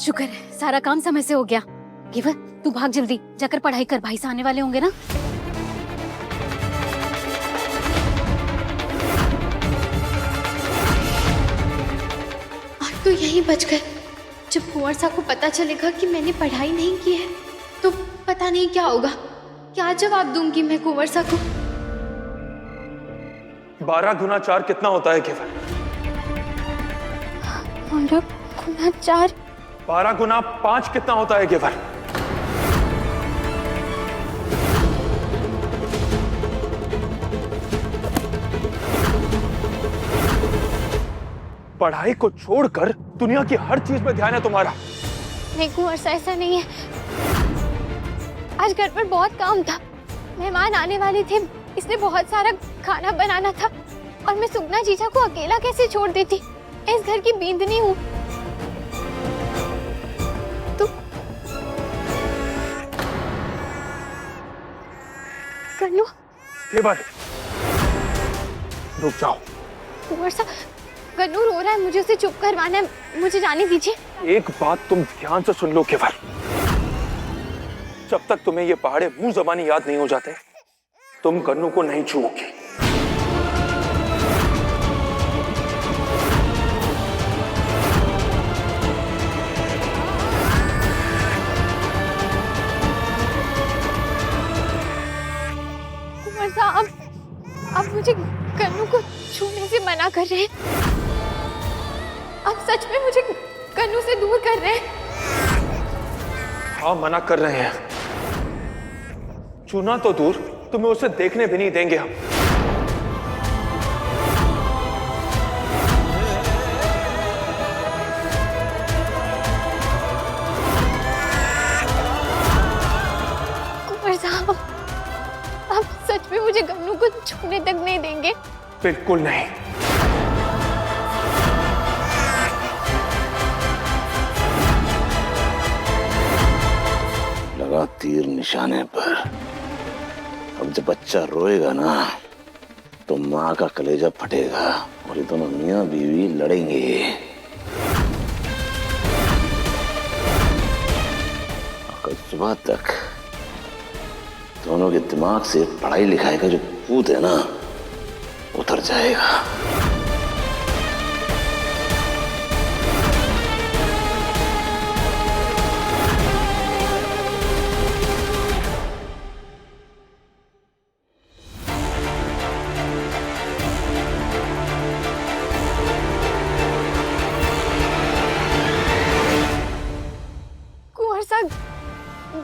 शुक्र है सारा काम समय से हो गया। केवल तू भाग जल्दी, जाकर पढ़ाई कर, भाई से आने वाले होंगे ना। आप तो यहीं बच गए। जब कुंवर साहब को पता चलेगा कि मैंने पढ़ाई नहीं की है तो पता नहीं क्या होगा। क्या जवाब दूंगी मैं कुंवर साहब को? 12 गुना 4 कितना होता है केवल? 12 गुना 4। 12 गुना 5 कितना होता है केवल? पढ़ाई को छोड़कर दुनिया की हर चीज में ध्यान है तुम्हारा। नहीं कुंवर साहब, ऐसा नहीं है। आज घर पर बहुत काम था, मेहमान आने वाले थे, इसलिए बहुत सारा खाना बनाना था और मैं सुगना जीजा को अकेला कैसे छोड़ देती। इस घर की बींदनी हूँ। तो कन्नू, केवल रुक जाओ। कुंवर साहब, कन्नू रो रहा है, मुझे उसे चुप करवाना है, मुझे जाने दीजिए। एक बात तुम ध्यान से सुन लो केवल, जब तक तुम्हें ये पहाड़े मुंह जबानी याद नहीं हो जाते तुम कन्नू को नहीं छूओगी। कुंवर साहब, अब मुझे कन्नू को छूने से मना कर रहे हैं। आप सच में मुझे कन्नू से दूर कर रहे हैं? हाँ, मना कर रहे हैं। छूना तो दूर, तुम्हें उसे देखने भी नहीं देंगे हम। कुंवर साहब, आप सच में मुझे कन्नू को छूने तक नहीं देंगे? बिल्कुल नहीं। लगा तीर निशाने पर। अब जब बच्चा रोएगा ना तो माँ का कलेजा फटेगा और ये दोनों मियाँ बीवी लड़ेंगे। कल सुबह तक दोनों के दिमाग से पढ़ाई लिखाई का जो भूत है ना उतर जाएगा।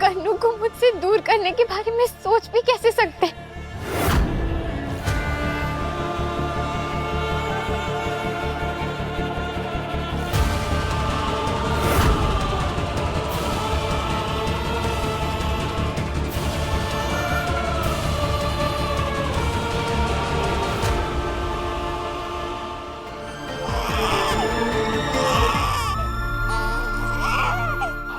कन्नू को मुझसे दूर करने के बारे में सोच भी कैसे सकते?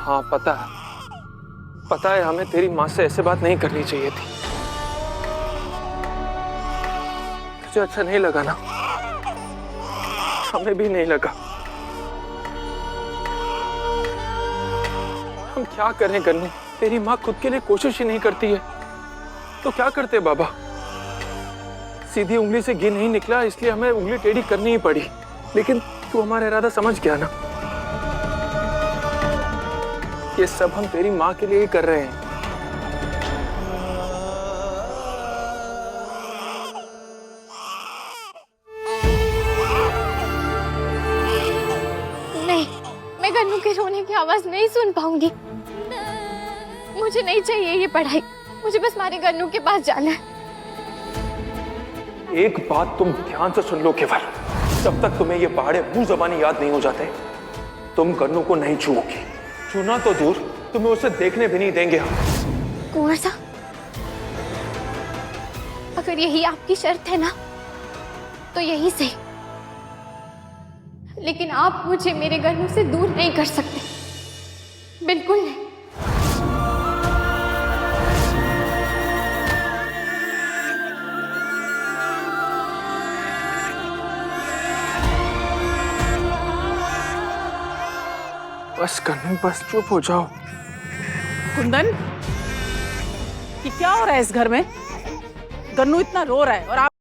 हाँ, पता है हमें तेरी माँ से ऐसे बात नहीं करनी चाहिए थी। तुझे अच्छा नहीं लगा ना? हमें भी नहीं लगा। हम क्या करें कन्नू, तेरी माँ खुद के लिए कोशिश ही नहीं करती है तो क्या करते बाबा? सीधी उंगली से घी नहीं निकला, इसलिए हमें उंगली टेढ़ी करनी ही पड़ी। लेकिन तू हमारा इरादा समझ गया ना? ये सब हम तेरी माँ के लिए ही कर रहे हैं। नहीं, मैं कन्नू के रोने की आवाज नहीं सुन पाऊंगी। मुझे नहीं चाहिए ये पढ़ाई, मुझे बस मारे कन्नू के पास जाना है। एक बात तुम ध्यान से सुन लो केवल, जब तक तुम्हें ये पहाड़े मुंह जबानी याद नहीं हो जाते तुम कन्नू को नहीं छूओगी। छूना तो दूर, तुम्हें उसे देखने भी नहीं देंगे हम। कुंवर साहब, अगर यही आपकी शर्त है ना तो यही सही, लेकिन आप मुझे मेरे कन्नू से दूर नहीं कर सकते, बिल्कुल नहीं। बस कन्नू, बस चुप हो जाओ। कुंदन, ये क्या हो रहा है इस घर में? गन्नू इतना रो रहा है और आप